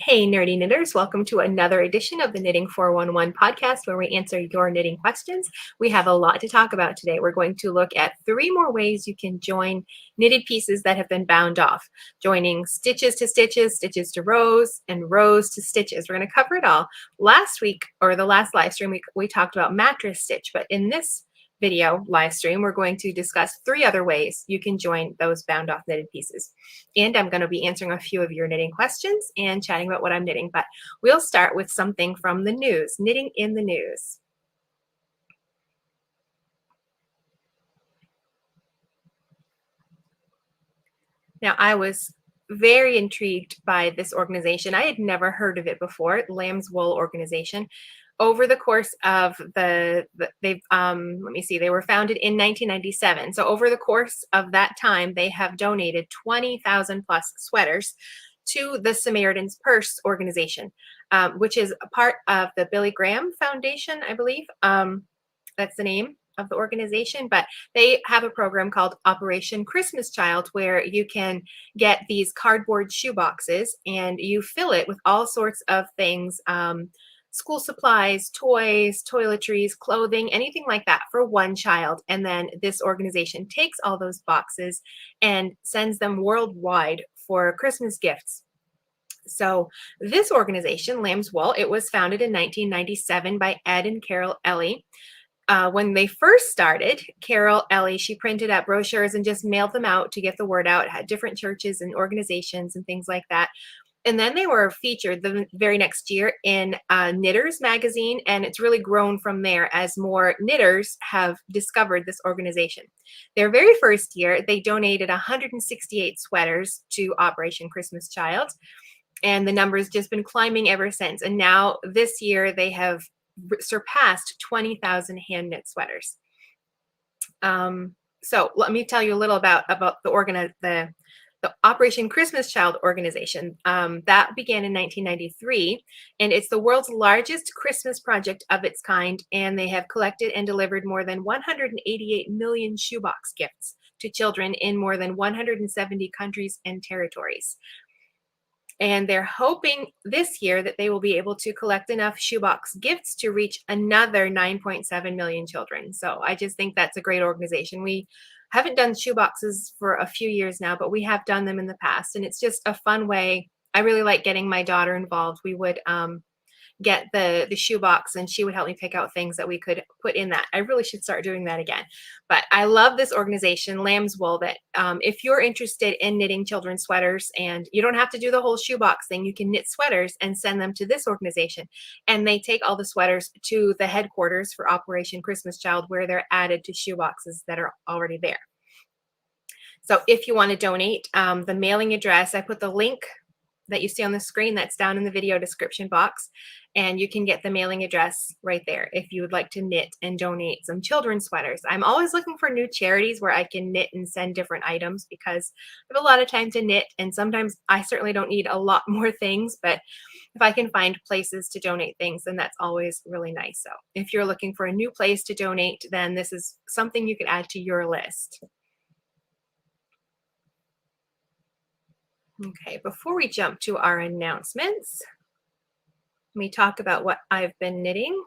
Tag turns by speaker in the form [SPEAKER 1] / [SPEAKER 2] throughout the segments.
[SPEAKER 1] Hey, nerdy knitters, welcome to another edition of the Knitting 411 podcast where we answer your knitting questions. We have a lot to talk about today. We're going to look at 3 more ways you can join knitted pieces that have been bound off, joining stitches to stitches, stitches to rows, and rows to stitches. We're going to cover it all. Last week, or the last live stream, we talked about mattress stitch, but in this video live stream, we're going to discuss 3 other ways you can join those bound off knitted pieces. And I'm going to be answering a few of your knitting questions and chatting about what I'm knitting, but we'll start with something from the news, knitting in the news. Now, I was very intrigued by this organization. I had never heard of it before, Lamb's Wool Organization. Over the course of they were founded in 1997. So over the course of that time, they have donated 20,000 plus sweaters to the Samaritan's Purse organization, which is a part of the Billy Graham Foundation, I believe. That's the name of the organization, but they have a program called Operation Christmas Child where you can get these cardboard shoe boxes and you fill it with all sorts of things, school supplies, toys, toiletries, clothing, anything like that for one child. And then this organization takes all those boxes and sends them worldwide for Christmas gifts. So this organization, Lamb's Wool, it was founded in 1997 by Ed and Carol Ellie. When they first started, Carol Ellie, she printed out brochures and just mailed them out to get the word out at different churches and organizations and things like that. And then they were featured the very next year in Knitters magazine, and it's really grown from there as more knitters have discovered this organization. Their very first year, they donated 168 sweaters to Operation Christmas Child, and the number's just been climbing ever since. And now this year, they have surpassed 20,000 hand knit sweaters. So let me tell you a little about the Operation Christmas Child organization. That began in 1993, and it's the world's largest Christmas project of its kind, and they have collected and delivered more than 188 million shoebox gifts to children in more than 170 countries and territories. And they're hoping this year that they will be able to collect enough shoebox gifts to reach another 9.7 million children. So I just think that's a great organization. We haven't done shoeboxes for a few years now, but we have done them in the past. And it's just a fun way. I really like getting my daughter involved. We would get the shoebox and she would help me pick out things that we could put in that. I really should start doing that again. But I love this organization, Lamb's Wool, that if you're interested in knitting children's sweaters, and you don't have to do the whole shoebox thing, you can knit sweaters and send them to this organization. And they take all the sweaters to the headquarters for Operation Christmas Child, where they're added to shoeboxes that are already there. So if you want to donate, the mailing address, I put the link that you see on the screen, that's down in the video description box, and you can get the mailing address right there if you would like to knit and donate some children's sweaters. I'm always looking for new charities where I can knit and send different items because I have a lot of time to knit, and sometimes I certainly don't need a lot more things, but if I can find places to donate things, then that's always really nice. So if you're looking for a new place to donate, then this is something you can add to your list. Okay, before we jump to our announcements, let me talk about what I've been knitting.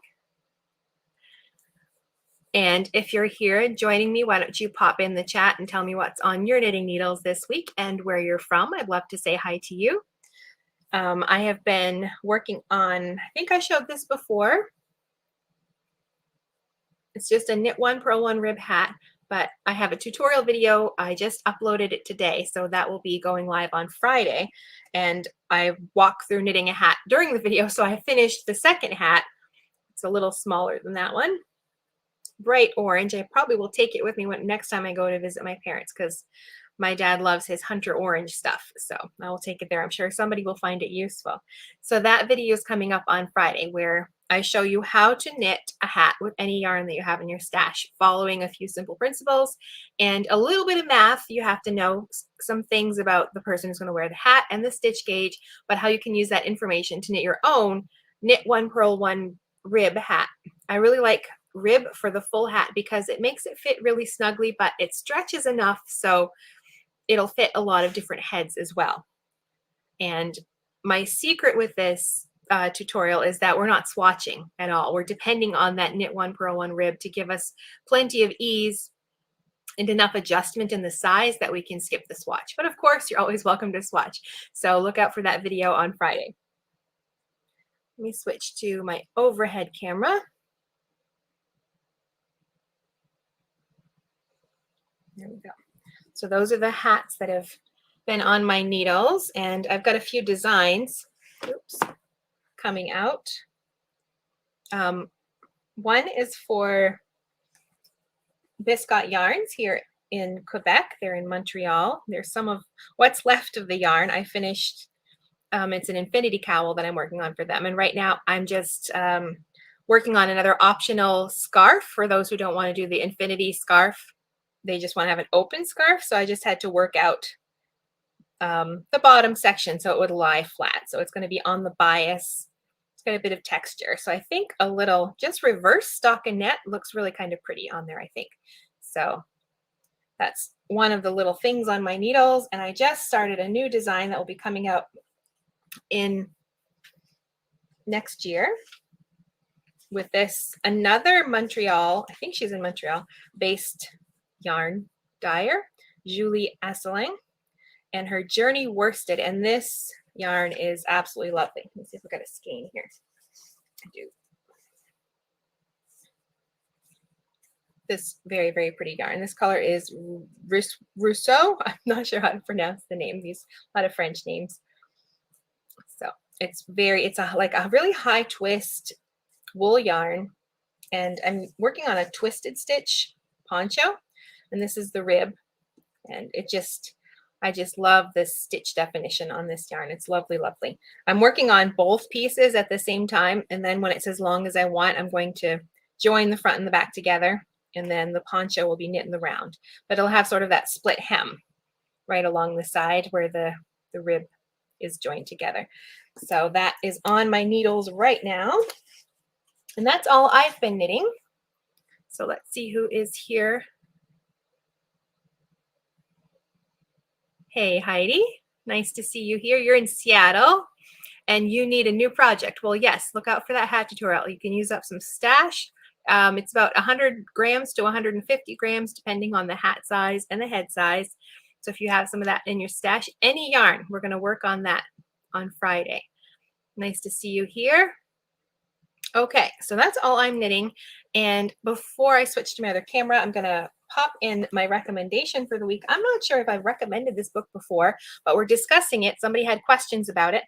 [SPEAKER 1] And if you're here joining me, why don't you pop in the chat and tell me what's on your knitting needles this week and where you're from. I'd love to say hi to you. I have been working on, I think I showed this before. It's just a knit one, purl one rib hat, but I have a tutorial video. I just uploaded it today, so that will be going live on Friday. And I walk through knitting a hat during the video, so I finished the second hat. It's a little smaller than that one. Bright orange. I probably will take it with me next time I go to visit my parents because my dad loves his hunter orange stuff. So I will take it there. I'm sure somebody will find it useful. So that video is coming up on Friday where I show you how to knit a hat with any yarn that you have in your stash, following a few simple principles and a little bit of math. You have to know some things about the person who's going to wear the hat and the stitch gauge, but how you can use that information to knit your own knit one, purl one rib hat. I really like rib for the full hat because it makes it fit really snugly, but it stretches enough so it'll fit a lot of different heads as well. And my secret with this tutorial is that we're not swatching at all. We're depending on that knit one, purl one rib to give us plenty of ease and enough adjustment in the size that we can skip the swatch. But of course, you're always welcome to swatch. So look out for that video on Friday. Let me switch to my overhead camera. There we go. So those are the hats that have been on my needles, and I've got a few designs, oops, coming out. One is for Biscotte Yarns here in Quebec. They're in Montreal. There's some of what's left of the yarn. I finished, it's an infinity cowl that I'm working on for them. And right now I'm just working on another optional scarf for those who don't want to do the infinity scarf. They just want to have an open scarf. So I just had to work out the bottom section so it would lie flat. So it's going to be on the bias. It's got a bit of texture. So I think a little just reverse stockinette looks really kind of pretty on there, I think. So that's one of the little things on my needles. And I just started a new design that will be coming out in next year with this another Montreal, I think she's in Montreal, based yarn dyer, Julie Asseline, and her Journey Worsted. And this yarn is absolutely lovely. Let me see if we got a skein here. I do. This very, very pretty yarn. This color is Rousseau. I'm not sure how to pronounce the name. These a lot of French names. So it's like a really high twist wool yarn, and I'm working on a twisted stitch poncho, and this is the rib, and I just love this stitch definition on this yarn. It's lovely, lovely. I'm working on both pieces at the same time, and then when it's as long as I want, I'm going to join the front and the back together, and then the poncho will be knit in the round. But it'll have sort of that split hem right along the side where the rib is joined together. So that is on my needles right now. And that's all I've been knitting. So let's see who is here. Hey, Heidi. Nice to see you here. You're in Seattle and you need a new project. Well, yes, look out for that hat tutorial. You can use up some stash. It's about 100 grams to 150 grams, depending on the hat size and the head size. So if you have some of that in your stash, any yarn, we're going to work on that on Friday. Nice to see you here. Okay, so that's all I'm knitting. And before I switch to my other camera, I'm going to pop in my recommendation for the week. I'm not sure if I've recommended this book before, but we're discussing it. Somebody had questions about it,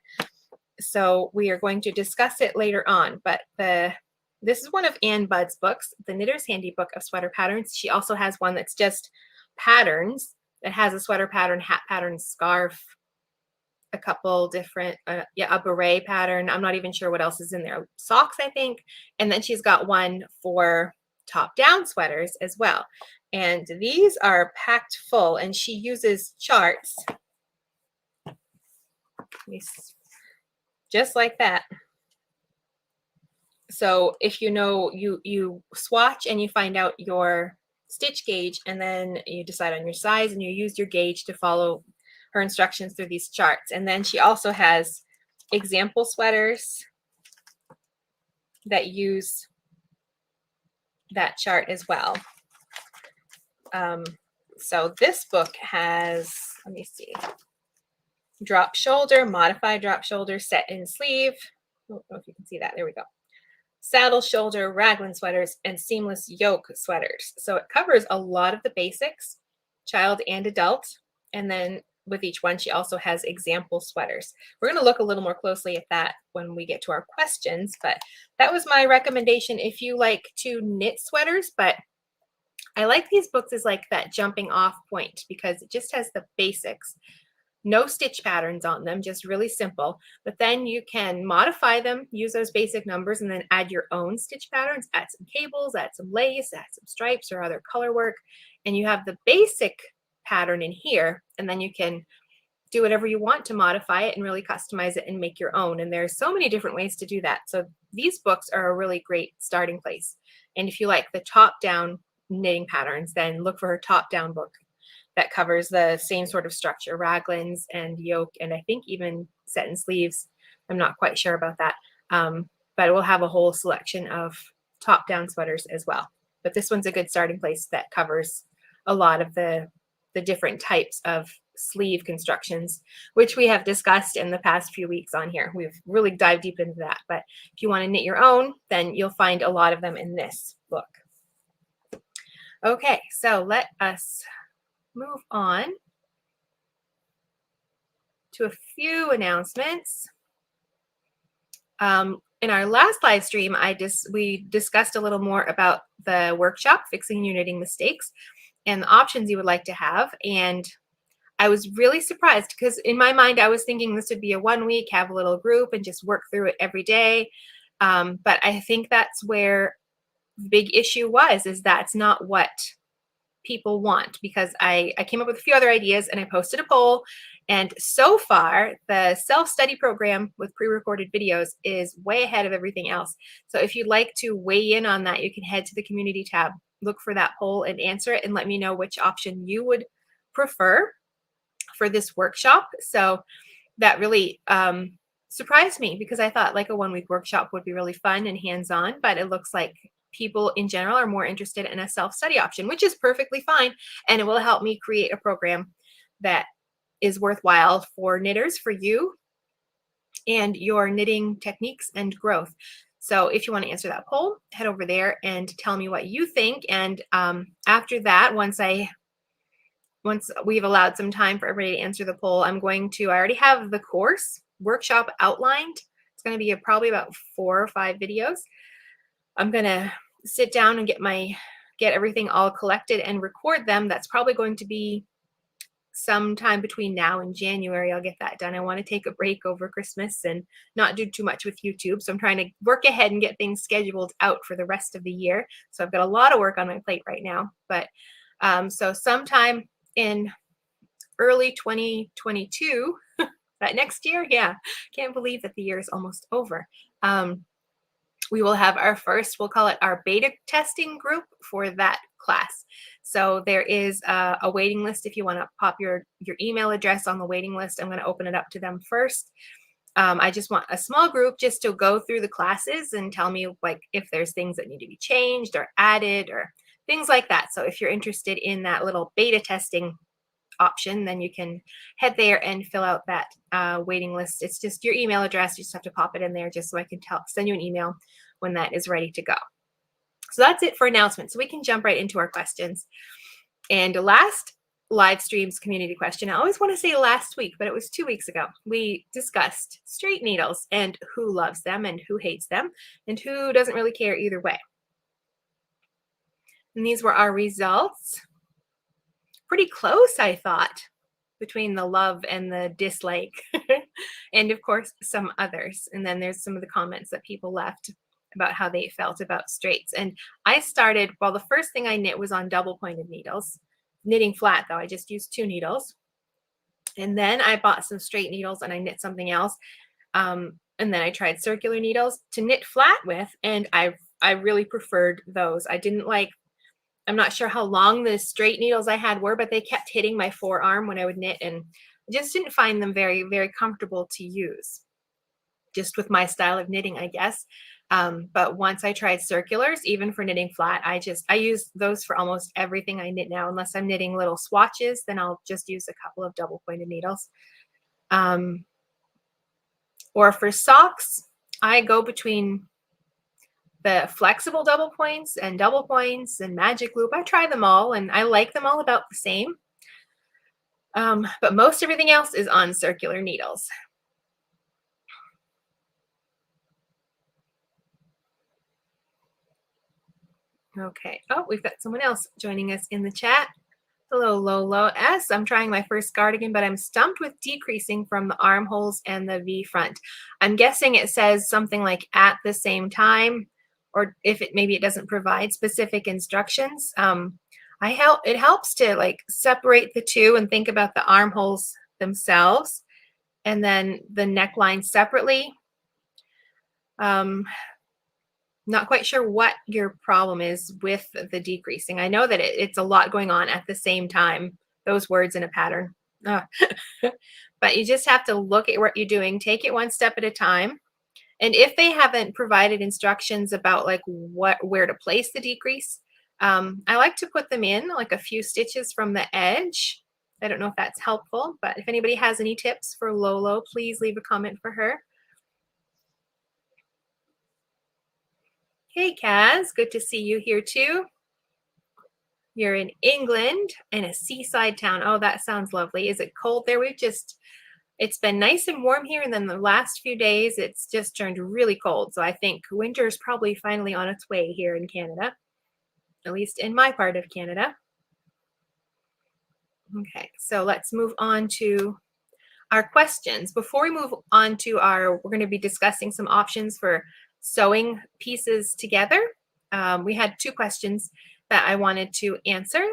[SPEAKER 1] so we are going to discuss it later on. But this is one of Ann Budd's books, The Knitter's Handy Book of Sweater Patterns. She also has one that's just patterns. It has a sweater pattern, hat pattern, scarf, a couple different, a beret pattern. I'm not even sure what else is in there. Socks, I think. And then she's got one for top-down sweaters as well. And these are packed full, and she uses charts. Just like that. So if you know, you swatch and you find out your stitch gauge, and then you decide on your size, and you use your gauge to follow her instructions through these charts. And then she also has example sweaters that use that chart as well. So this book has, let me see, drop shoulder, modified drop shoulder, set in sleeve. I don't know if you can see that. There we go. Saddle shoulder, raglan sweaters, and seamless yoke sweaters. So it covers a lot of the basics, child and adult. And then with each one, she also has example sweaters. We're going to look a little more closely at that when we get to our questions, but that was my recommendation if you like to knit sweaters. But I like these books as like that jumping off point because it just has the basics. No stitch patterns on them, just really simple. But then you can modify them, use those basic numbers, and then add your own stitch patterns, add some cables, add some lace, add some stripes or other color work. And you have the basic pattern in here, and then you can do whatever you want to modify it and really customize it and make your own. And there's so many different ways to do that. So these books are a really great starting place. And if you like the top-down knitting patterns, then look for her top-down book. that covers the same sort of structure, raglans and yoke, and I think even set and sleeves. I'm not quite sure about that. But it will have a whole selection of top-down sweaters as well. But this one's a good starting place that covers a lot of the different types of sleeve constructions, which we have discussed in the past few weeks on here. We've really dived deep into that. But if you want to knit your own, then you'll find a lot of them in this book. Okay, so let us move on to a few announcements. In our last live stream, we discussed a little more about the workshop, Fixing Your Knitting Mistakes, and the options you would like to have. And I was really surprised because in my mind, I was thinking this would be a 1 week, have a little group and just work through it every day. But I think that's where the big issue is that's not what people want, because I came up with a few other ideas and I posted a poll. And so far, the self-study program with pre-recorded videos is way ahead of everything else. So if you'd like to weigh in on that, you can head to the community tab, look for that poll and answer it, and let me know which option you would prefer for this workshop. So that really surprised me, because I thought like a 1 week workshop would be really fun and hands-on, but it looks like people in general are more interested in a self-study option, which is perfectly fine. And it will help me create a program that is worthwhile for knitters, for you, and your knitting techniques and growth. So if you want to answer that poll, head over there and tell me what you think. And after that, once we've allowed some time for everybody to answer the poll, I already have the course workshop outlined. It's going to be probably about 4 or 5 videos. I'm going to sit down and get everything all collected and record them. That's probably going to be sometime between now and January. I'll get that done. I want to take a break over Christmas and not do too much with YouTube. So I'm trying to work ahead and get things scheduled out for the rest of the year. So I've got a lot of work on my plate right now. But so sometime in early 2022, that next year, yeah, can't believe that the year is almost over. We will have our first, we'll call it our beta testing group for that class. So there is a waiting list. If you want to pop your email address on the waiting list, I'm going to open it up to them first. I just want a small group just to go through the classes and tell me like if there's things that need to be changed or added or things like that. So if you're interested in that little beta testing option, then you can head there and fill out that waiting list. It's just your email address. You just have to pop it in there just so I can send you an email when that is ready to go. So that's it for announcements. So we can jump right into our questions. And last live stream's community question, I always want to say last week, but it was 2 weeks ago. We discussed straight needles and who loves them and who hates them and who doesn't really care either way. And these were our results. Pretty close, I thought, between the love and the dislike. And of course, some others. And then there's some of the comments that people left about how they felt about straights. And I started, well, the first thing I knit was on double pointed needles. Knitting flat though, I just used 2 needles. And then I bought some straight needles and I knit something else. And then I tried circular needles to knit flat with, and I really preferred those. I'm not sure how long the straight needles I had were, but they kept hitting my forearm when I would knit, and I just didn't find them very, very comfortable to use, just with my style of knitting, I guess. But once I tried circulars, even for knitting flat, I use those for almost everything I knit now. Unless I'm knitting little swatches, then I'll just use a couple of double pointed needles. Or for socks, I go between the flexible double points and magic loop. I try them all and I like them all about the same. But most everything else is on circular needles. Okay. Oh, we've got someone else joining us in the chat. Hello, Lolo S. I'm trying my first cardigan, but I'm stumped with decreasing from the armholes and the V front. I'm guessing it says something like at the same time, or if maybe it doesn't provide specific instructions. It helps to like separate the two and think about the armholes themselves and then the neckline separately. Not quite sure what your problem is with the decreasing. I know that it's a lot going on at the same time, those words in a pattern. Ugh. But you just have to look at what you're doing, take it one step at a time. And if they haven't provided instructions about like where to place the decrease, I like to put them in like a few stitches from the edge. I don't know if that's helpful, but if anybody has any tips for Lolo, please leave a comment for her. Hey, Kaz, good to see you here too. You're in England in a seaside town. Oh, that sounds lovely. Is it cold there? It's been nice and warm here, and then the last few days it's just turned really cold. So I think winter is probably finally on its way here in Canada, at least in my part of Canada. Okay, so let's move on to our questions. Before we move on to we're going to be discussing some options for sewing pieces together. We had two questions that I wanted to answer.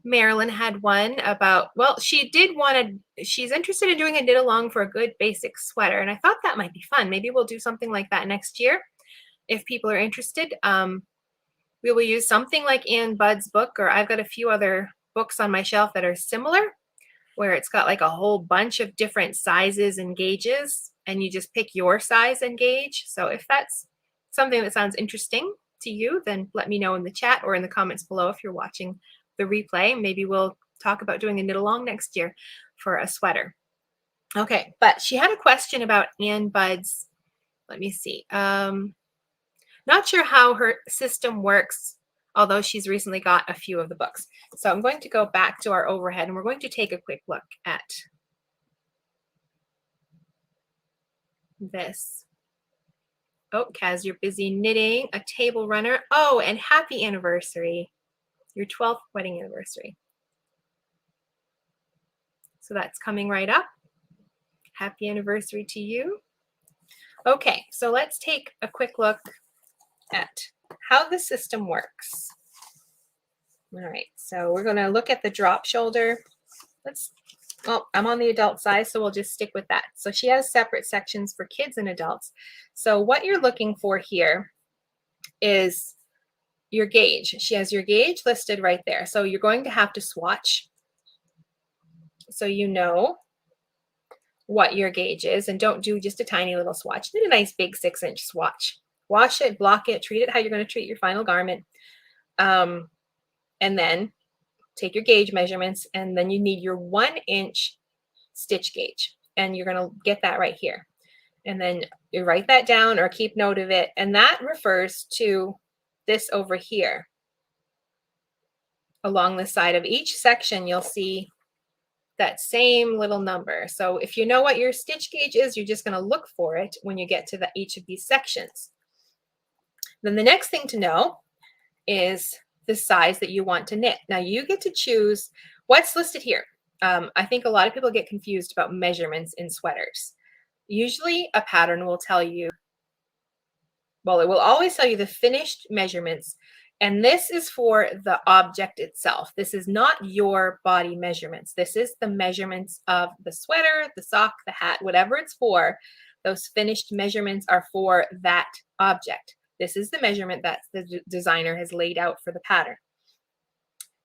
[SPEAKER 1] Marilyn had one about, well, she's interested in doing a knit along for a good basic sweater. And I thought that might be fun. Maybe we'll do something like that next year if people are interested. We will use something like Ann Budd's book, or I've got a few other books on my shelf that are similar, where it's got like a whole bunch of different sizes and gauges, and you just pick your size and gauge. So if that's something that sounds interesting to you, then let me know in the chat or in the comments below if you're watching the replay. Maybe we'll talk about doing a knit along next year for a sweater. Okay, but she had a question about Ann Budd's, let me see. Not sure how her system works, although she's recently got a few of the books. So I'm going to go back to our overhead and we're going to take a quick look at this. Oh, Kaz, you're busy knitting a table runner. Oh, and happy anniversary. Your 12th wedding anniversary. So that's coming right up. Happy anniversary to you. Okay, so let's take a quick look at how the system works. All right, so we're going to look at the drop shoulder. Well, I'm on the adult size, so we'll just stick with that. So she has separate sections for kids and adults. So what you're looking for here is your gauge. She has your gauge listed right there. So you're going to have to swatch so you know what your gauge is, and don't do just a tiny little swatch. Do a nice big 6-inch swatch. Wash it, block it, treat it how you're going to treat your final garment. And then take your gauge measurements, and then you need your 1-inch stitch gauge, and you're going to get that right here. And then you write that down or keep note of it, and that refers to this over here. Along the side of each section, you'll see that same little number. So if you know what your stitch gauge is, you're just going to look for it when you get to each of these sections. Then the next thing to know is the size that you want to knit. Now you get to choose what's listed here. I think a lot of people get confused about measurements in sweaters. Usually a pattern will tell you, well, it will always tell you the finished measurements, and this is for the object itself. This is not your body measurements. This is the measurements of the sweater, the sock, the hat, whatever it's for. Those finished measurements are for that object. This is the measurement that the designer has laid out for the pattern.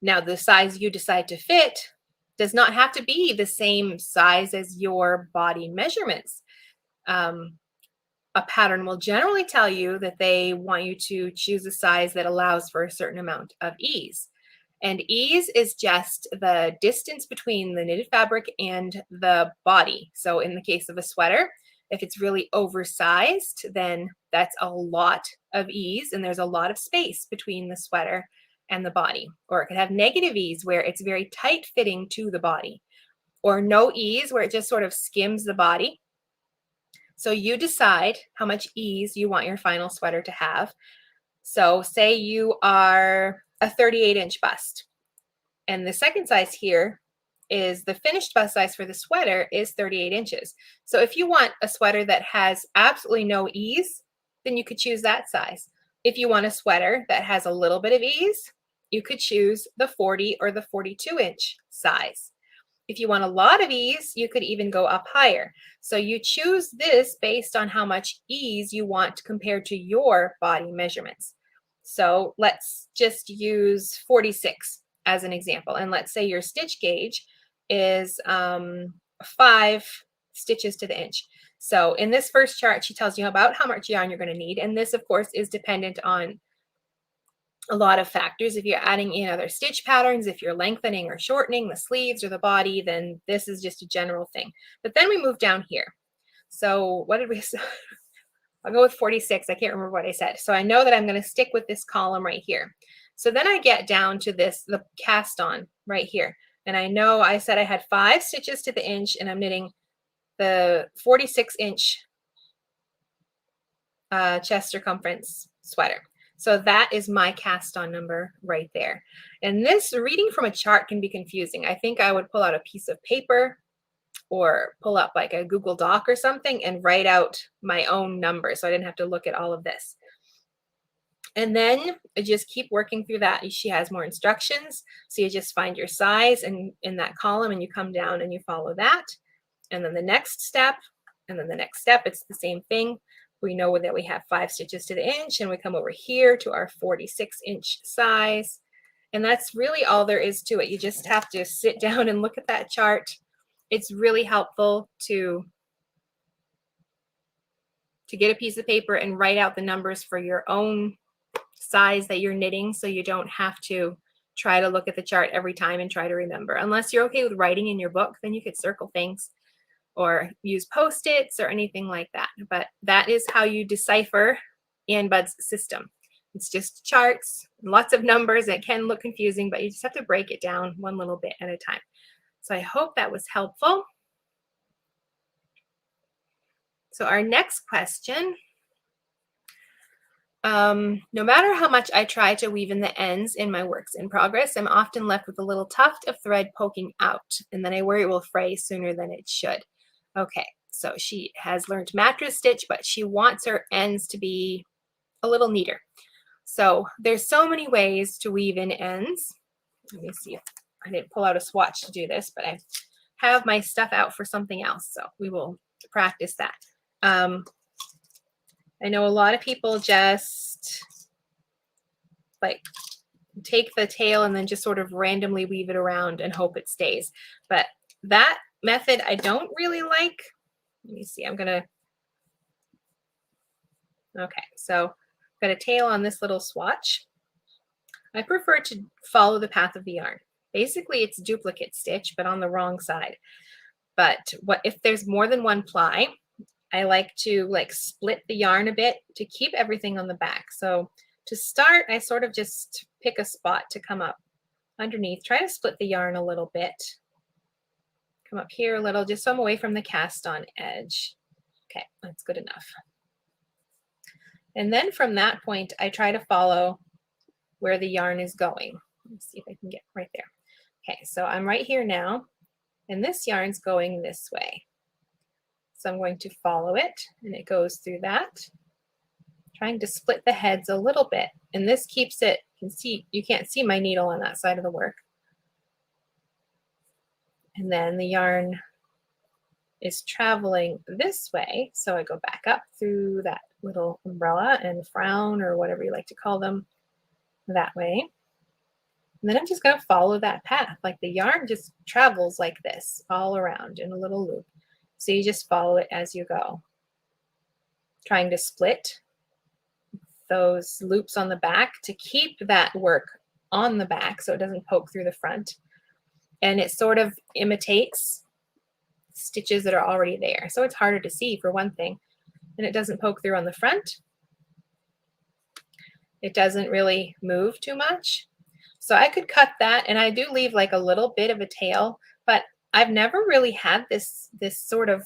[SPEAKER 1] Now, the size you decide to fit does not have to be the same size as your body measurements. A pattern will generally tell you that they want you to choose a size that allows for a certain amount of ease. And ease is just the distance between the knitted fabric and the body. So in the case of a sweater, if it's really oversized, then that's a lot of ease, and there's a lot of space between the sweater and the body. Or it could have negative ease where it's very tight fitting to the body, or no ease where it just sort of skims the body. So you decide how much ease you want your final sweater to have. So say you are a 38-inch bust, and the second size here is the finished bust size for the sweater is 38 inches. So if you want a sweater that has absolutely no ease, then you could choose that size. If you want a sweater that has a little bit of ease, you could choose the 40 or the 42-inch size. If you want a lot of ease, you could even go up higher. So you choose this based on how much ease you want compared to your body measurements. So let's just use 46. as an example. And let's say your stitch gauge is 5 stitches to the inch. So in this first chart, she tells you about how much yarn you're going to need. And this, of course, is dependent on a lot of factors. If you're adding in other stitch patterns, if you're lengthening or shortening the sleeves or the body, then this is just a general thing. But then we move down here. So what did we say? I'll go with 46. I can't remember what I said. So I know that I'm going to stick with this column right here. So then I get down to this, the cast on right here. And I know I said I had 5 stitches to the inch, and I'm knitting the 46-inch chest circumference sweater. So that is my cast on number right there. And this reading from a chart can be confusing. I think I would pull out a piece of paper or pull up like a Google Doc or something and write out my own number so I didn't have to look at all of this. And then I just keep working through that. She has more instructions. So you just find your size and in that column, and you come down and you follow that. And then the next step, and then the next step, it's the same thing. We know that we have 5 stitches to the inch, and we come over here to our 46-inch size. And that's really all there is to it. You just have to sit down and look at that chart. It's really helpful to get a piece of paper and write out the numbers for your own size that you're knitting, so you don't have to try to look at the chart every time and try to remember. Unless you're okay with writing in your book, then you could circle things or use Post-its or anything like that. But that is how you decipher Ann Budd's system. It's just charts, lots of numbers. It can look confusing, but you just have to break it down one little bit at a time. So I hope that was helpful. So our next question, no matter how much I try to weave in the ends in my works in progress, I'm often left with a little tuft of thread poking out, and then I worry it will fray sooner than it should. Okay, so she has learned mattress stitch, but she wants her ends to be a little neater. So there's so many ways to weave in ends. Let me see if I didn't pull out a swatch to do this, but I have my stuff out for something else, so we will practice that. I know a lot of people just like take the tail and then just sort of randomly weave it around and hope it stays. But that method I don't really like. Let me see, okay, so I've got a tail on this little swatch. I prefer to follow the path of the yarn. Basically, it's duplicate stitch, but on the wrong side. But if there's more than one ply, I like to like split the yarn a bit to keep everything on the back. So to start, I sort of just pick a spot to come up underneath. Try to split the yarn a little bit. Come up here a little, just so I'm away from the cast on edge. Okay, that's good enough. And then from that point, I try to follow where the yarn is going. Let's see if I can get right there. Okay, so I'm right here now, and this yarn's going this way. So I'm going to follow it, and it goes through that, trying to split the heads a little bit. And this keeps it, you can't see my needle on that side of the work. And then the yarn is traveling this way. So I go back up through that little umbrella and frown, or whatever you like to call them, that way. And then I'm just going to follow that path. Like the yarn just travels like this all around in a little loop. So you just follow it as you go, trying to split those loops on the back to keep that work on the back so it doesn't poke through the front. And it sort of imitates stitches that are already there. So it's harder to see for one thing, and it doesn't poke through on the front. It doesn't really move too much. So I could cut that, and I do leave like a little bit of a tail, but I've never really had this sort of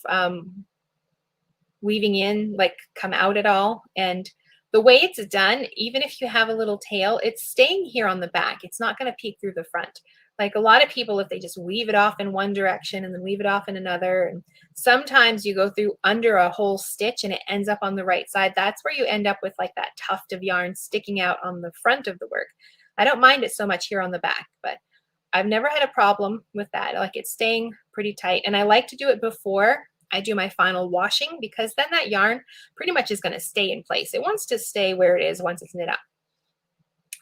[SPEAKER 1] weaving in like come out at all. And the way it's done, even if you have a little tail, it's staying here on the back. It's not going to peek through the front. Like a lot of people, if they just weave it off in one direction and then weave it off in another, and sometimes you go through under a whole stitch and it ends up on the right side, that's where you end up with like that tuft of yarn sticking out on the front of the work. I don't mind it so much here on the back, but I've never had a problem with that. Like it's staying pretty tight, and I like to do it before I do my final washing, because then that yarn pretty much is going to stay in place. It wants to stay where it is once it's knit up.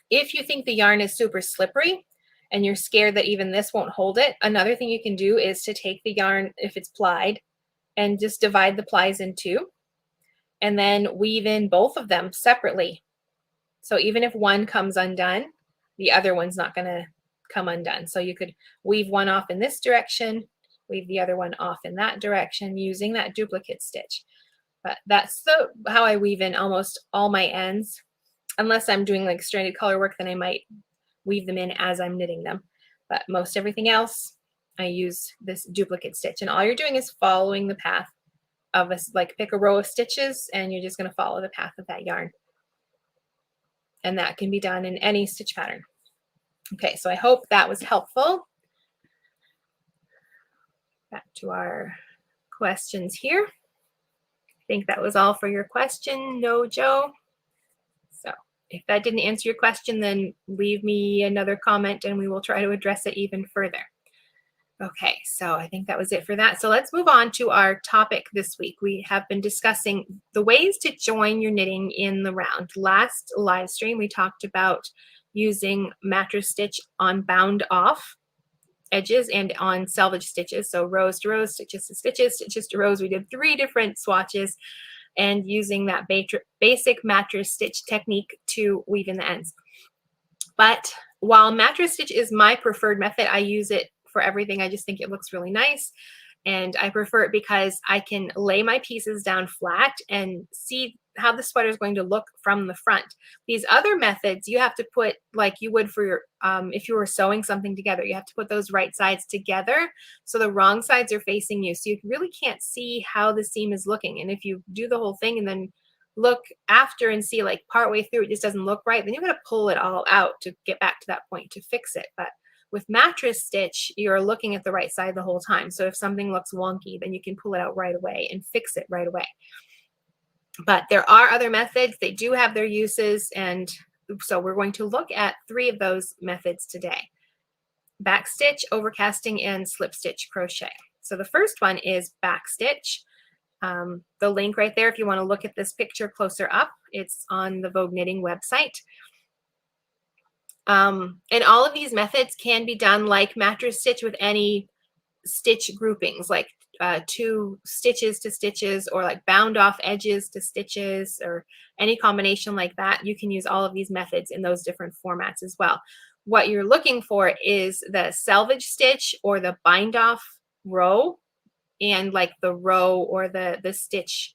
[SPEAKER 1] If you think the yarn is super slippery, and you're scared that even this won't hold it, another thing you can do is to take the yarn, if it's plied, and just divide the plies in two, and then weave in both of them separately. So even if one comes undone, the other one's not going to come undone. So you could weave one off in this direction, weave the other one off in that direction using that duplicate stitch. But that's how I weave in almost all my ends. Unless I'm doing like stranded color work, then I might weave them in as I'm knitting them. But most everything else, I use this duplicate stitch. And all you're doing is following the path of a, like pick a row of stitches and you're just going to follow the path of that yarn. And that can be done in any stitch pattern. Okay, so I hope that was helpful. Back to our questions here. I think that was all for your question. No, Joe. So if that didn't answer your question, then leave me another comment and we will try to address it even further. Okay, so I think that was it for that. So let's move on to our topic this week. We have been discussing the ways to join your knitting in the round. Last live stream, we talked about using mattress stitch on bound off edges and on selvage stitches. So rows to rows, stitches to stitches, stitches to rows. We did 3 different swatches and using that basic mattress stitch technique to weave in the ends. But while mattress stitch is my preferred method, I use it for everything. I just think it looks really nice. And I prefer it because I can lay my pieces down flat and see how the sweater is going to look from the front. These other methods, you have to put, like you would for your, if you were sewing something together, you have to put those right sides together so the wrong sides are facing you. So you really can't see how the seam is looking. And if you do the whole thing and then look after and see like partway through it just doesn't look right, then you're going to pull it all out to get back to that point to fix it. But with mattress stitch, you're looking at the right side the whole time. So if something looks wonky, then you can pull it out right away and fix it right away. But there are other methods. They do have their uses. And so we're going to look at 3 of those methods today: backstitch, overcasting, and slip stitch crochet. So the first one is backstitch. The link right there, if you want to look at this picture closer up, it's on the Vogue Knitting website. And all of these methods can be done like mattress stitch with any stitch groupings, like 2 stitches to stitches, or like bound off edges to stitches, or any combination like that. You can use all of these methods in those different formats as well. What you're looking for is the selvage stitch or the bind off row, and like the row or the stitch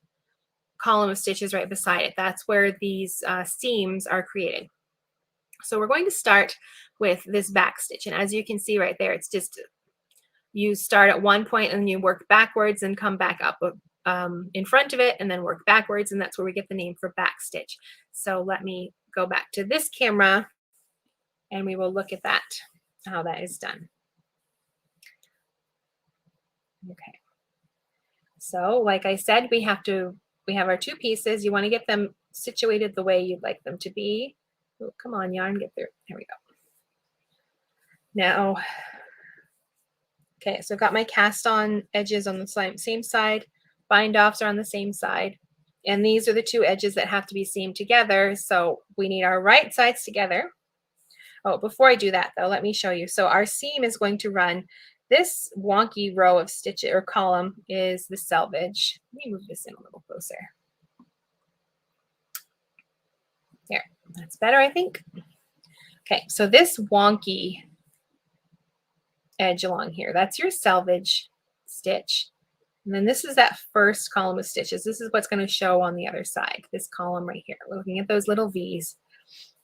[SPEAKER 1] column of stitches right beside it. That's where these seams are created. So we're going to start with this back stitch. And as you can see right there, it's just, you start at one point and you work backwards and come back up in front of it and then work backwards. And that's where we get the name for back stitch. So let me go back to this camera and we will look at that, how that is done. Okay. So like I said, we have our 2 pieces. You want to get them situated the way you'd like them to be. Oh, come on, yarn, get there. There we go. Now, okay, so I've got my cast on edges on the same side. Bind offs are on the same side. And these are the 2 edges that have to be seamed together. So we need our right sides together. Oh, before I do that though, let me show you. So our seam is going to run, this wonky row of stitches or column is the selvage. Let me move this in a little closer. There, that's better, I think. Okay, so this wonky edge along here, that's your selvage stitch. And then this is that first column of stitches. This is what's going to show on the other side, this column right here. We're looking at those little V's.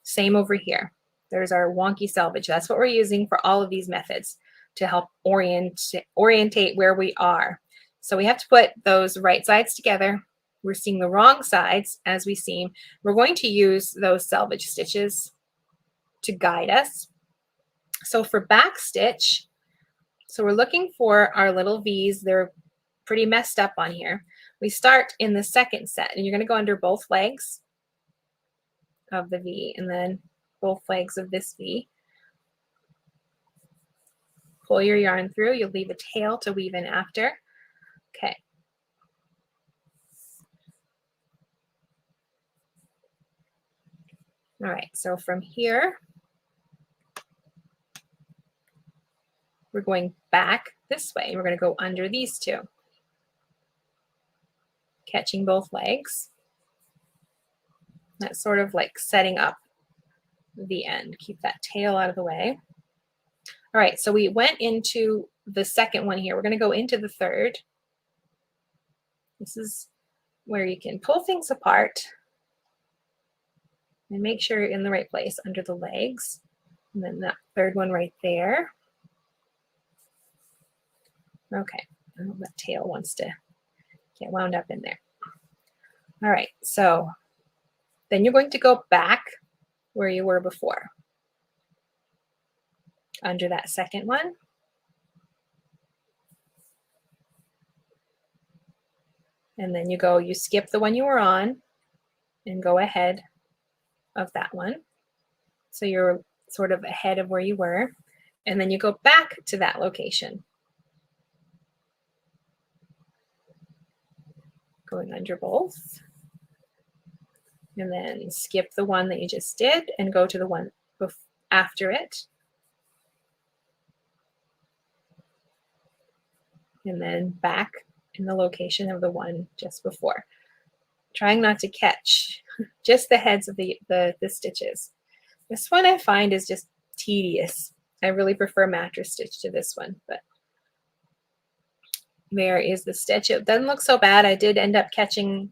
[SPEAKER 1] Same over here. There's our wonky selvage. That's what we're using for all of these methods to help orientate where we are. So we have to put those right sides together. We're seeing the wrong sides as we seam. We're going to use those selvage stitches to guide us. So for back stitch, so we're looking for our little V's. They're pretty messed up on here. We start in the second set, and you're going to go under both legs of the V and then both legs of this V. Pull your yarn through. You'll leave a tail to weave in after. Okay. All right, so from here, we're going back this way. We're going to go under these two, catching both legs. That's sort of like setting up the end. Keep that tail out of the way. All right, so we went into the second one here. We're going to go into the third. This is where you can pull things apart and make sure you're in the right place under the legs. And then that third one right there. Okay, oh, that tail wants to get wound up in there. All right, so then you're going to go back where you were before, under that second one. And then you skip the one you were on and go ahead of that one. So you're sort of ahead of where you were. And then you go back to that location, going under both. And then skip the one that you just did and go to the one after it. And then back in the location of the one just before. Trying not to catch just the heads of the stitches. This one I find is just tedious. I really prefer mattress stitch to this one, but there is the stitch. It doesn't look so bad. I did end up catching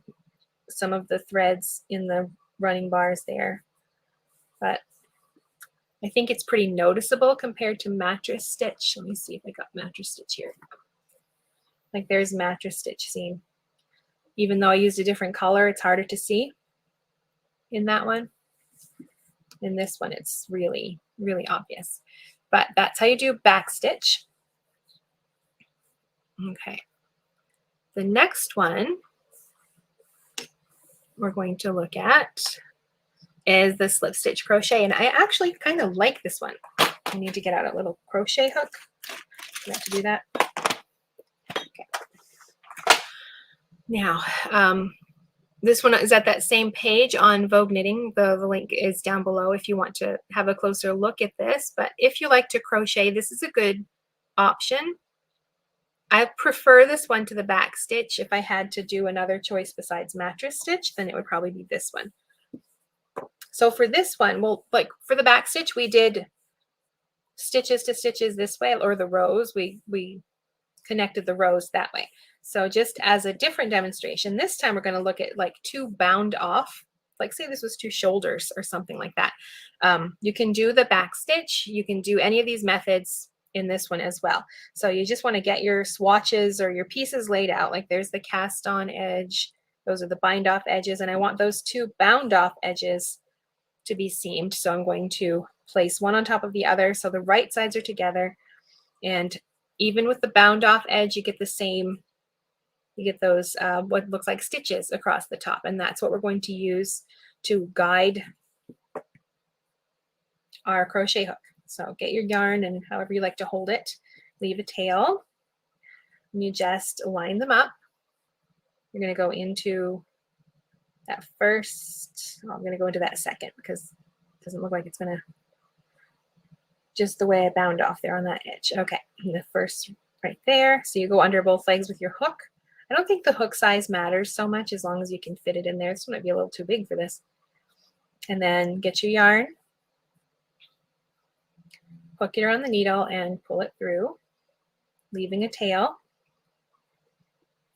[SPEAKER 1] some of the threads in the running bars there, but I think it's pretty noticeable compared to mattress stitch. Let me see if I got mattress stitch here. Like there's mattress stitch seam. Even though I used a different color, it's harder to see in that one. In this one, it's really, really obvious. But that's how you do backstitch. Okay. The next one we're going to look at is the slip stitch crochet. And I actually kind of like this one. I need to get out a little crochet hook. I have to do that. Okay. Now, this one is at that same page on Vogue Knitting. The link is down below if you want to have a closer look at this. But if you like to crochet, this is a good option. I prefer this one to the back stitch. If I had to do another choice besides mattress stitch, then it would probably be this one. So for this one, well, like for the back stitch, we did stitches to stitches this way, or the rows. We connected the rows that way. So just as a different demonstration, this time we're going to look at like two bound off, like say this was two shoulders or something like that. You can do the back stitch. You can do any of these methods in this one as well. So you just want to get your swatches or your pieces laid out. Like there's the cast on edge. Those are the bind off edges. And I want those two bound off edges to be seamed. So I'm going to place one on top of the other. So the right sides are together. And even with the bound off edge, you get the same, you get those, what looks like stitches across the top. And that's what we're going to use to guide our crochet hook. So get your yarn and however you like to hold it, leave a tail, and you just line them up. You're going to go into that first, I'm going to go into that second because it doesn't look like it's going to, just the way I bound off there on that edge. Okay, and the first right there. So you go under both legs with your hook. I don't think the hook size matters so much as long as you can fit it in there. This might be a little too big for this. And then get your yarn, hook it around the needle and pull it through, leaving a tail.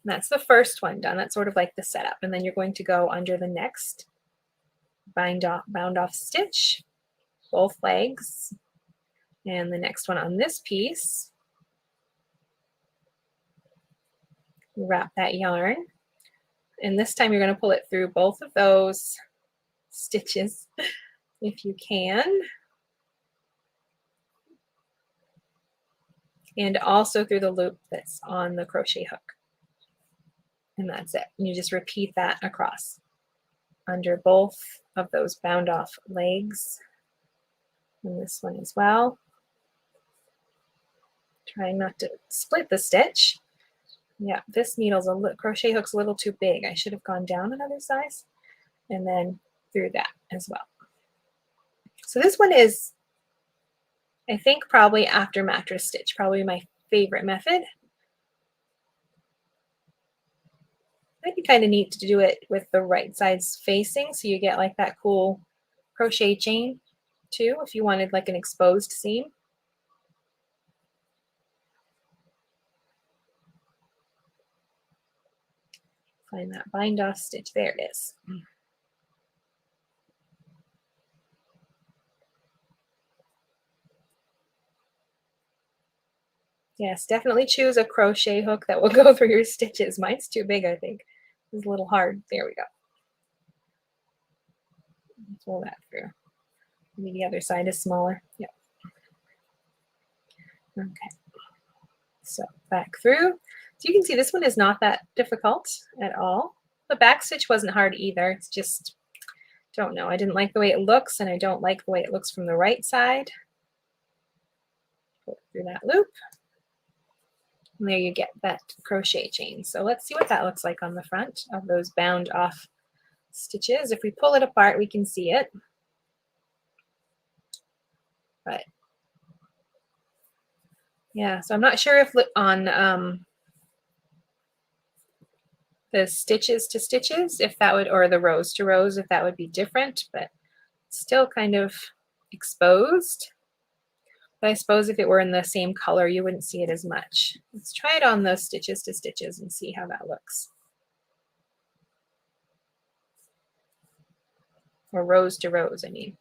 [SPEAKER 1] And that's the first one done. That's sort of like the setup. And then you're going to go under the next bound off stitch, both legs, and the next one on this piece. Wrap that yarn. And this time you're going to pull it through both of those stitches if you can. And also through the loop that's on the crochet hook. And that's it. And you just repeat that across under both of those bound off legs. And this one as well. Trying not to split the stitch. Yeah, this needle's crochet hook's a little too big. I should have gone down another size. And then through that as well. So this one is I think probably after mattress stitch, probably my favorite method. Might be kind of neat to do it with the right sides facing, so you get like that cool crochet chain too, if you wanted like an exposed seam. Find that bind off stitch. There it is. Yes, definitely choose a crochet hook that will go through your stitches. Mine's too big, I think. It's a little hard. There we go. Pull that through. Maybe the other side is smaller. Yep. Okay. So back through. So you can see this one is not that difficult at all. The back stitch wasn't hard either. It's just, don't know. I didn't like the way it looks, and I don't like the way it looks from the right side. Pull through that loop. And there you get that crochet chain. So let's see what that looks like on the front of those bound off stitches. If we pull it apart, we can see it. But yeah, so I'm not sure if on the stitches to stitches, if that would, or the rows to rows, if that would be different, but still kind of exposed. But I suppose if it were in the same color, you wouldn't see it as much. Let's try it on those stitches to stitches and see how that looks. Or rows to rows, I mean.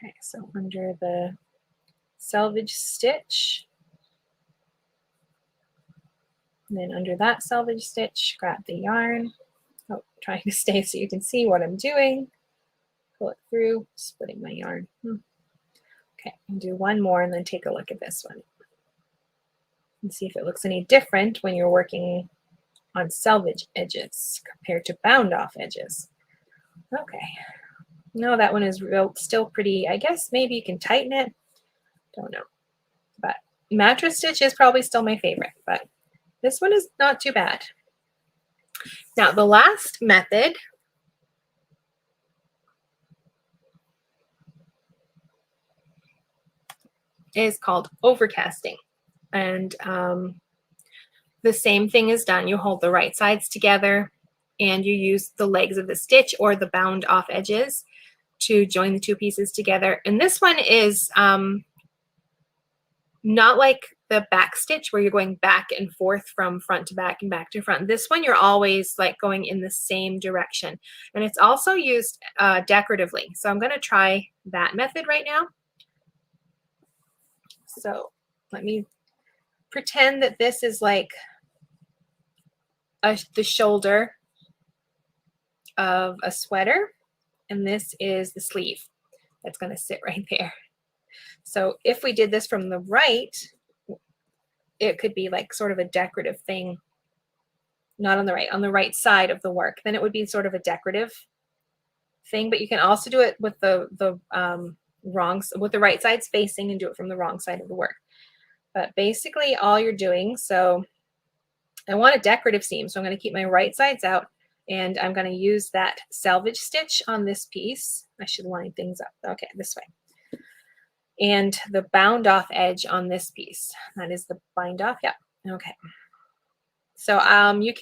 [SPEAKER 1] Okay, so under the selvage stitch, and then under that selvage stitch, grab the yarn. Oh, trying to stay so you can see what I'm doing. Pull it through, splitting my yarn. Okay, and do one more and then take a look at this one. And see if it looks any different when you're working on selvage edges compared to bound off edges. Okay. No, that one is still pretty. I guess maybe you can tighten it. Don't know. But mattress stitch is probably still my favorite, but this one is not too bad. Now, the last method is called overcasting. And the same thing is done. You hold the right sides together and you use the legs of the stitch or the bound off edges to join the two pieces together. And this one is not like the back stitch where you're going back and forth from front to back and back to front. This one you're always like going in the same direction. And it's also used decoratively. So I'm going to try that method right now. So let me pretend that this is like the shoulder of a sweater, and this is the sleeve that's going to sit right there. So if we did this from the right, it could be like sort of a decorative thing, not on the right side of the work. Then it would be sort of a decorative thing, but you can also do it with the right sides facing and do it from the wrong side of the work. But basically all you're doing, so I want a decorative seam, so I'm going to keep my right sides out, and I'm going to use that selvage stitch on this piece. I should line things up. Okay, this way. And the bound off edge on this piece. That is the bind off. Yeah. Okay. So you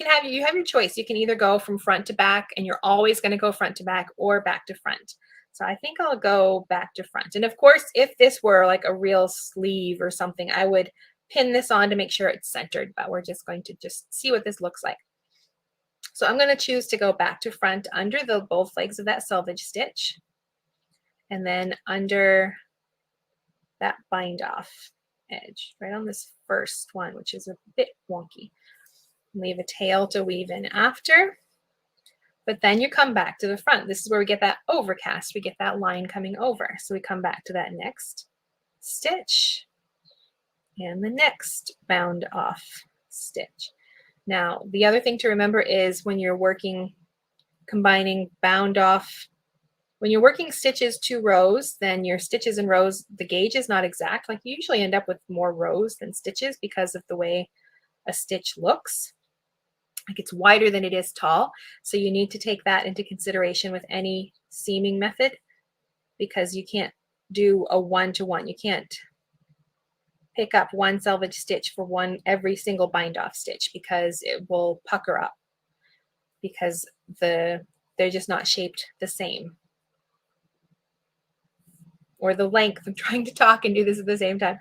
[SPEAKER 1] have your choice. You can either go from front to back, and you're always going to go front to back, or back to front. So I think I'll go back to front. And of course, if this were like a real sleeve or something, I would pin this on to make sure it's centered, but we're just going to just see what this looks like. So I'm going to choose to go back to front under both legs of that selvage stitch, and then under that bind off edge, right on this first one, which is a bit wonky. Leave a tail to weave in after, but then you come back to the front. This is where we get that overcast. We get that line coming over. So we come back to that next stitch and the next bound off stitch. Now, the other thing to remember is when you're working, combining bound off When you're working stitches 2 rows, then your stitches and rows, the gauge is not exact. Like you usually end up with more rows than stitches because of the way a stitch looks. Like it's wider than it is tall. So you need to take that into consideration with any seaming method, because you can't do a 1-to-1. You can't pick up one selvage stitch for every single bind off stitch, because it will pucker up, because they're just not shaped the same. Or the length. I'm trying to talk and do this at the same time.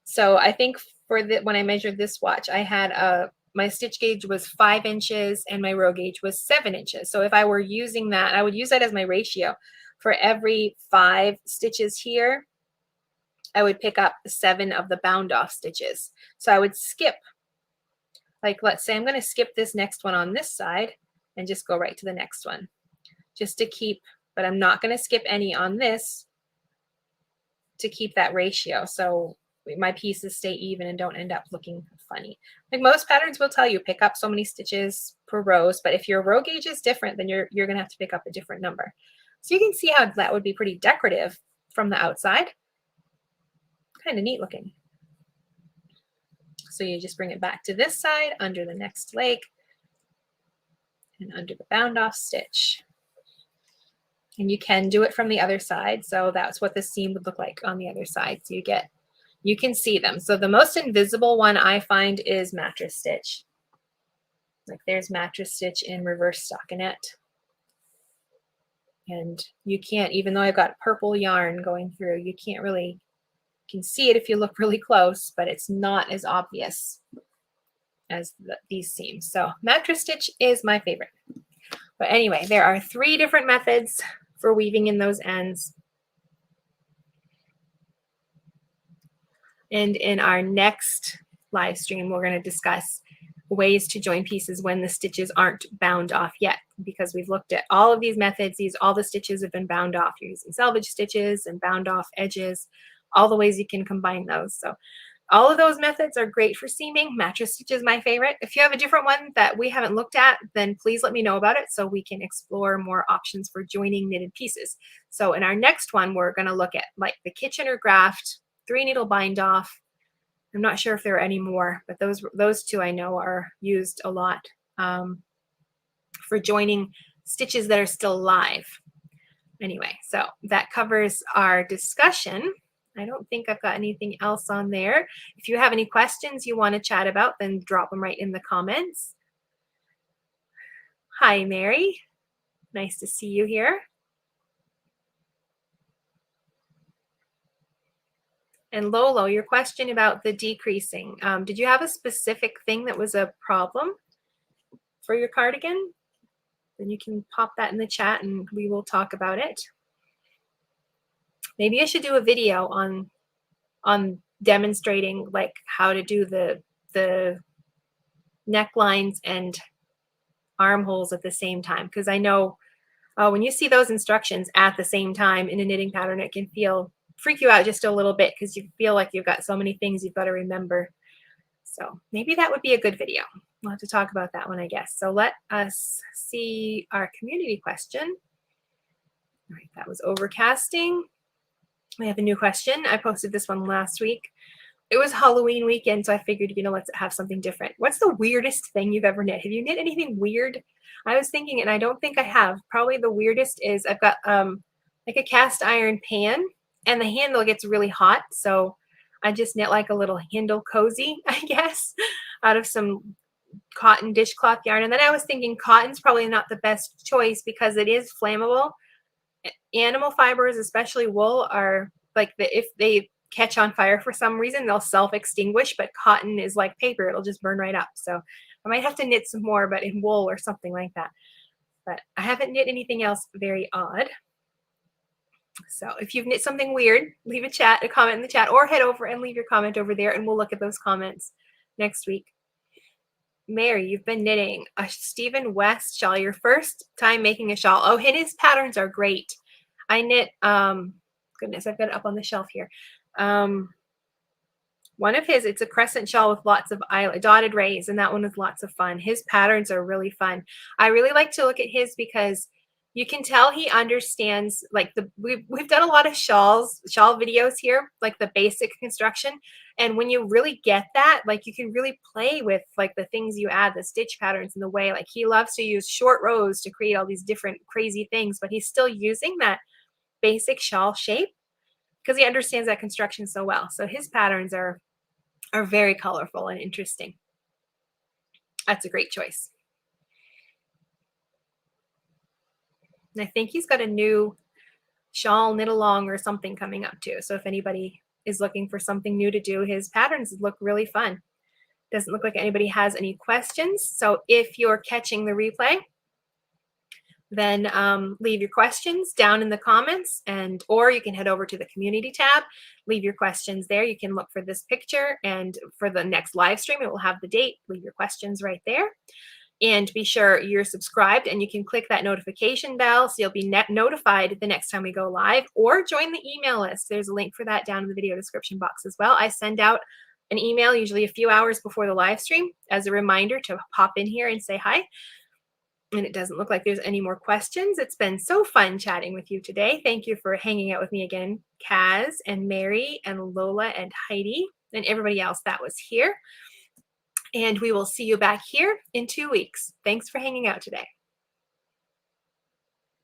[SPEAKER 1] So I think for when I measured this watch, I had my stitch gauge was 5 inches and my row gauge was 7 inches. So if I were using that, I would use that as my ratio. For every 5 stitches here, I would pick up 7 of the bound off stitches. So I would skip, like let's say I'm going to skip this next one on this side and just go right to the next one, just to keep, but I'm not going to skip any on this to keep that ratio. So my pieces stay even and don't end up looking funny. Like most patterns will tell you pick up so many stitches per rows, but if your row gauge is different, then you're going to have to pick up a different number. So you can see how that would be pretty decorative from the outside. Kind of neat looking. So you just bring it back to this side under the next leg and under the bound off stitch. And you can do it from the other side. So that's what the seam would look like on the other side. So you can see them. So the most invisible one I find is mattress stitch. Like there's mattress stitch in reverse stockinette. And you can't, even though I've got purple yarn going through, you can't really, you can see it if you look really close, but it's not as obvious as these seams. So mattress stitch is my favorite. But anyway, there are 3 different methods for weaving in those ends. And in our next live stream, we're going to discuss ways to join pieces when the stitches aren't bound off yet, because we've looked at all of these methods. All the stitches have been bound off. You're using selvage stitches and bound off edges, all the ways you can combine those. So all of those methods are great for seaming. Mattress stitch is my favorite. If you have a different one that we haven't looked at, then please let me know about it so we can explore more options for joining knitted pieces. So in our next one, we're going to look at like the Kitchener graft, 3-needle bind off. I'm not sure if there are any more, but those 2 I know are used a lot for joining stitches that are still live. Anyway, so that covers our discussion. I don't think I've got anything else on there. If you have any questions you want to chat about, then drop them right in the comments. Hi, Mary. Nice to see you here. And Lolo, your question about the decreasing, did you have a specific thing that was a problem for your cardigan? Then you can pop that in the chat and we will talk about it. Maybe I should do a video on demonstrating like how to do the necklines and armholes at the same time, because I know when you see those instructions at the same time in a knitting pattern, it can freak you out just a little bit, because you feel like you've got so many things you've got to remember. So maybe that would be a good video. We'll have to talk about that one, I guess. So let us see our community question. All right, that was overcasting. We have a new question. I posted this one last week. It was Halloween weekend, so I figured, let's have something different. What's the weirdest thing you've ever knit? Have you knit anything weird? I was thinking, and I don't think I have. Probably the weirdest is I've got like a cast iron pan, and the handle gets really hot, so I just knit like a little handle cozy, I guess, out of some cotton dishcloth yarn. And then I was thinking cotton's probably not the best choice because it is flammable. Animal fibers, especially wool, are like if they catch on fire for some reason, they'll self-extinguish, but cotton is like paper. It'll just burn right up. So I might have to knit some more, but in wool or something like that. But I haven't knit anything else very odd. So if you've knit something weird, leave a comment in the chat, or head over and leave your comment over there, and we'll look at those comments next week. Mary, you've been knitting a Stephen West shawl, your first time making a shawl. Oh, his patterns are great. I knit, goodness, I've got it up on the shelf here. One of his, it's a crescent shawl with lots of dotted rays, and that one is lots of fun. His patterns are really fun. I really like to look at his because You can tell he understands, like, we've done a lot of shawl videos here, like the basic construction. And when you really get that, like, you can really play with like the things you add, the stitch patterns and the way, like, he loves to use short rows to create all these different crazy things, but he's still using that basic shawl shape because he understands that construction so well. So his patterns are very colorful and interesting. That's a great choice. And I think he's got a new shawl knit along or something coming up too. So if anybody is looking for something new to do, his patterns look really fun. Doesn't look like anybody has any questions. So if you're catching the replay, then leave your questions down in the comments, or you can head over to the community tab, leave your questions there. You can look for this picture, and for the next live stream, it will have the date. Leave your questions right there. And be sure you're subscribed, and you can click that notification bell so you'll be notified the next time we go live, or join the email list. There's a link for that down in the video description box as well. I send out an email usually a few hours before the live stream as a reminder to pop in here and say hi. And it doesn't look like there's any more questions. It's been so fun chatting with you today. Thank you for hanging out with me again, Kaz and Mary and Lola and Heidi and everybody else that was here. And we will see you back here in 2 weeks. Thanks for hanging out today.